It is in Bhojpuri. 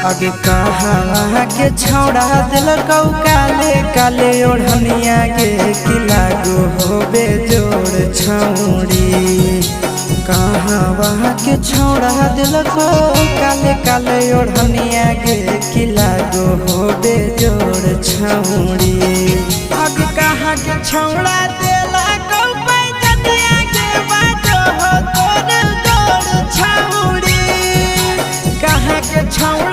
आगे कहा के छौड़ा दिल कौ काले काले ओढ़निया के किला गो होबे जोड़ छौड़ी। कहाँ वहाँ के छौड़ा दिल को काले काले ओढ़निया के किला गो होबे जोड़ छौड़ी। आगे कहाँ के छौड़ा दिल कौ पैजनिया के बाजो हो तोड़ जोड़ छौड़ी। कहाँ के छौड़ा